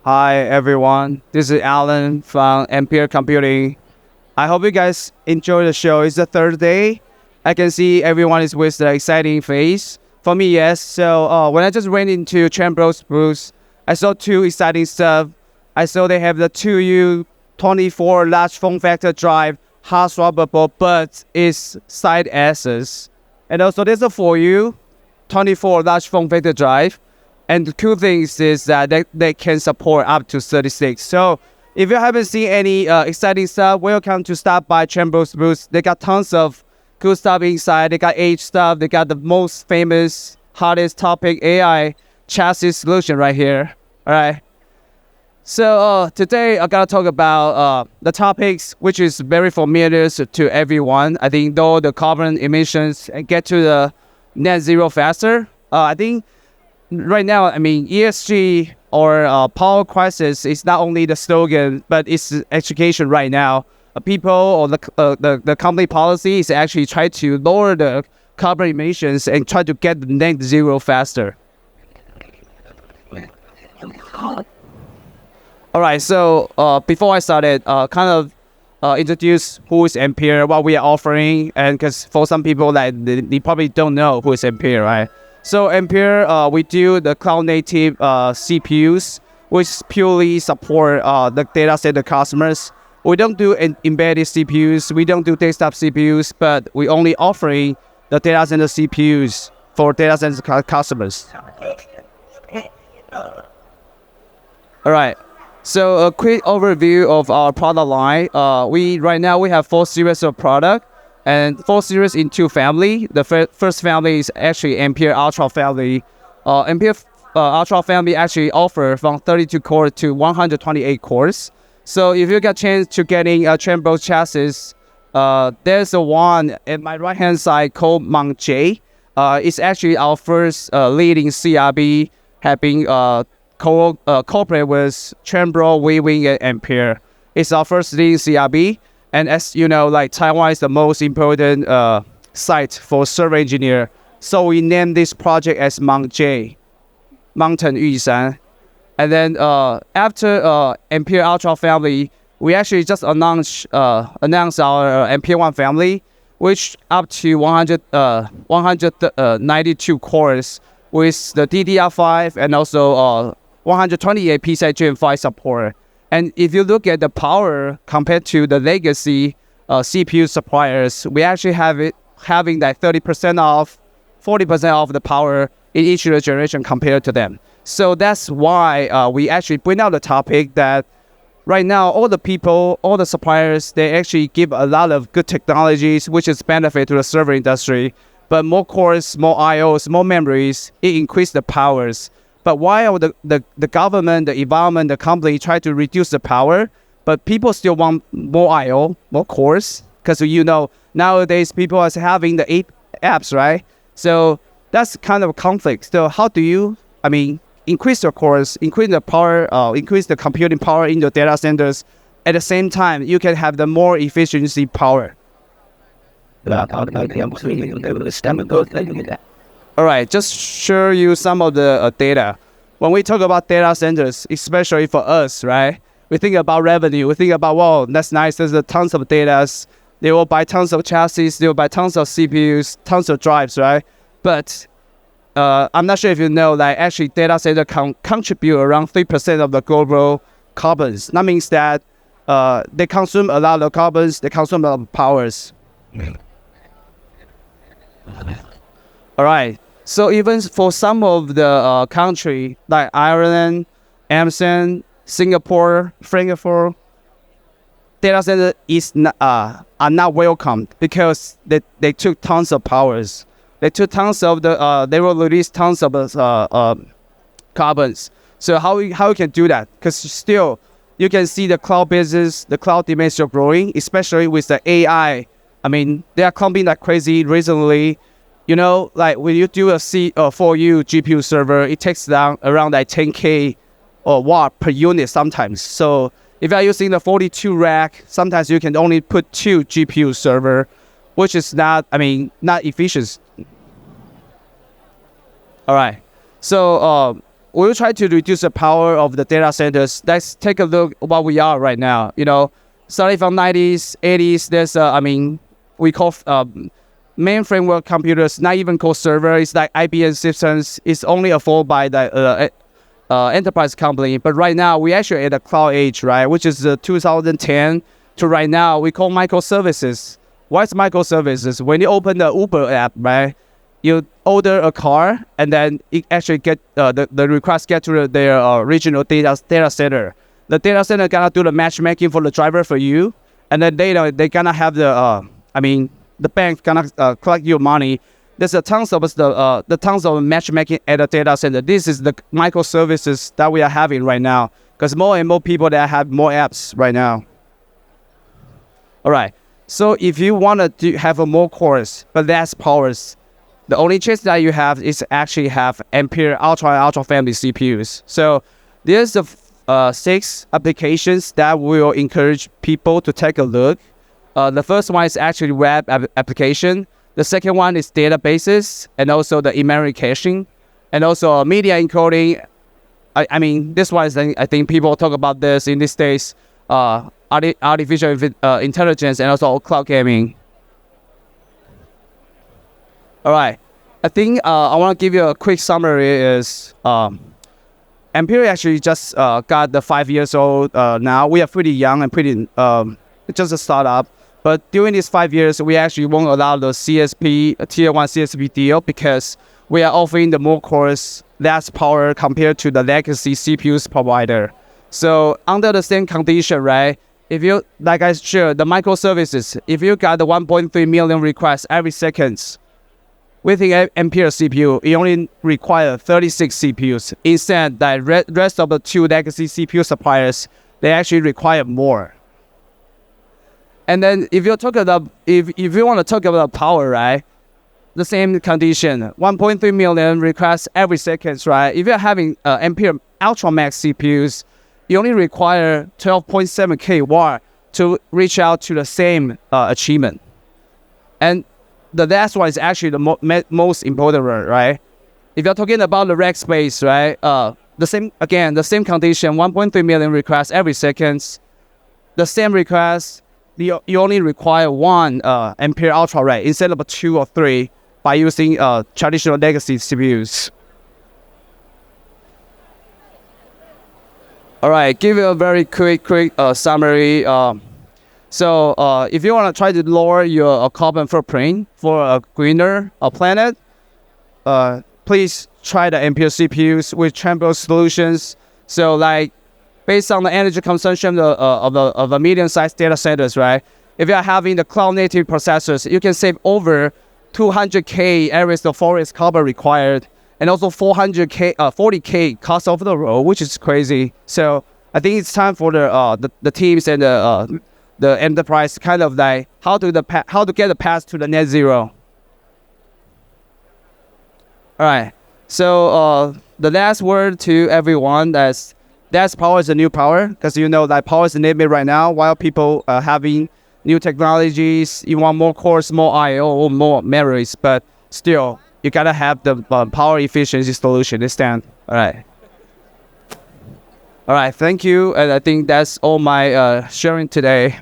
Hi everyone, this is Allen from Ampere Computing. I hope you guys enjoy the show. It's the third day. I can see everyone is with the exciting face. For me, yes. So when I just went into Chenbro's booth, I saw two exciting stuff. I saw they have the 2U24 large form factor drive, hot swappable, but it's side S's. And also there's a 4U24 large form factor drive. And the cool thing is that they can support up to 36. So if you haven't seen any exciting stuff, welcome to stop by Chenbro's booth. They got tons of cool stuff inside. They got age stuff. They got the most famous, hottest topic AI chassis solution right here. All right. So today I gotta talk about the topics which is very familiar to everyone. I think though the carbon emissions and get to the net zero faster. I think right now, I mean, ESG or power crisis is not only the slogan, but it's education right now. People or the company policy is actually try to lower the carbon emissions and try to get the net zero faster. All right, so before I started, introduce who is Ampere, what we are offering, and because for some people that they probably don't know who is Ampere, right? So Ampere, we do the cloud-native CPUs, which purely support the data center customers. We don't do embedded CPUs, we don't do desktop CPUs, but we only offering the data center CPUs for data center customers. All right. So a quick overview of our product line. Right now we have 4 series of product. And 4 series in 2 family. The first family is actually Ampere Ultra family. Ampere Ultra family actually offer from 32 cores to 128 cores. So if you get chance to getting a Chenbro chassis, there's a one at my right hand side called Mount J. It's actually our first leading CRB having cooperate with Chenbro, Weaving, and Ampere. It's our first leading CRB. And as you know, like Taiwan is the most important site for server engineer. So we named this project as Mount J, Mountain Yushan. And then after Ampere Ultra family, we actually just announced our Ampere 1 family, which up to 192 cores with the DDR5 and also 128 PCIe Gen 5 support. And if you look at the power compared to the legacy CPU suppliers, we actually have it having like 30% off, 40% off the power in each generation compared to them. So that's why we actually bring out the topic that right now all the people, all the suppliers, they actually give a lot of good technologies which is benefit to the server industry. But more cores, more IOs, more memories, it increases the powers. But while the government, the environment, the company try to reduce the power, but people still want more I/O, more cores, because you know nowadays people are having the 8 apps, right? So that's kind of a conflict. So how do you, increase your cores, increase the power, increase the computing power in your data centers? At the same time, you can have the more efficiency power. All right, just show you some of the data. When we talk about data centers, especially for us, right? We think about revenue. We think about, wow, that's nice. There's tons of data. They will buy tons of chassis. They will buy tons of CPUs, tons of drives, right? But I'm not sure if you know, like actually data center contribute around 3% of the global carbons. That means that they consume a lot of carbons. They consume a lot of powers. All right. So even for some of the country like Ireland, Amsterdam, Singapore, Frankfurt, data center are not welcomed because they took tons of powers. They took tons of they will release tons of carbons. So how you can do that? Because still you can see the cloud business, the cloud demand is still growing, especially with the AI. They are coming like crazy recently. You know, like when you do a 4U GPU server, it takes down around like 10K or watt per unit sometimes. So if you are using the 42 rack, sometimes you can only put 2 GPU server, which is not efficient. All right. So we will try to reduce the power of the data centers. Let's take a look at what we are right now. Starting from 90s, 80s, there's we call main framework computers, not even called server. It's like IBM systems. It's only afforded by the enterprise company. But right now, we actually at the cloud age, right? Which is 2010 to right now. We call microservices. What's microservices? When you open the Uber app, right? You order a car, and then it actually get the request get to their regional data center. The data center gonna do the matchmaking for the driver for you, and then they gonna have the the bank gonna collect your money. There's tons of matchmaking at the data center. This is the microservices that we are having right now, because more and more people that have more apps right now. All right. So if you want to have more cores but less powers, the only choice that you have is actually have Ampere Ultra family CPUs. So there's the 6 applications that will encourage people to take a look. The first one is actually web application. The second one is databases, and also the in-memory caching, and also media encoding. This one is, I think people talk about this in these days. Artificial intelligence, and also cloud gaming. All right, I think I want to give you a quick summary. Is Ampere actually just got the 5 years old now. We are pretty young and pretty just a startup. But during these 5 years, we actually won't allow the tier 1 CSP deal, because we are offering the more cores, less power compared to the legacy CPUs provider. So under the same condition, right? If you, like I showed, the microservices, if you got the 1.3 million requests every second, with the Ampere CPU, it only requires 36 CPUs. Instead, the rest of the 2 legacy CPU suppliers, they actually require more. And then if you talk about if you want to talk about power, right? The same condition, 1.3 million requests every second, right? If you're having Ampere Ultra Max CPUs, you only require 12.7 kW to reach out to the same achievement. And the last one is actually the most important one, right? If you're talking about the rack space, right? The same condition, 1.3 million requests every second. The same request, you only require 1 Ampere Ultra rack instead of 2 or 3 by using traditional legacy CPUs. All right, give you a very quick summary. So if you want to try to lower your carbon footprint for a greener planet, please try the Ampere CPUs with Chenbro solutions. So like, based on the energy consumption of the medium-sized data centers, right? If you are having the cloud-native processors, you can save over 200K areas of forest carbon required, and also 40K cost of the road, which is crazy. So I think it's time for the teams and the enterprise kind of like how to get the path to the net zero. All right. So the last word to everyone that's power is the new power, because you know that power is the limit right now. While people are having new technologies, you want more cores, more I/O, more memories, but still you gotta have the power efficiency solution this time. All right, thank you, and I think that's all my sharing today.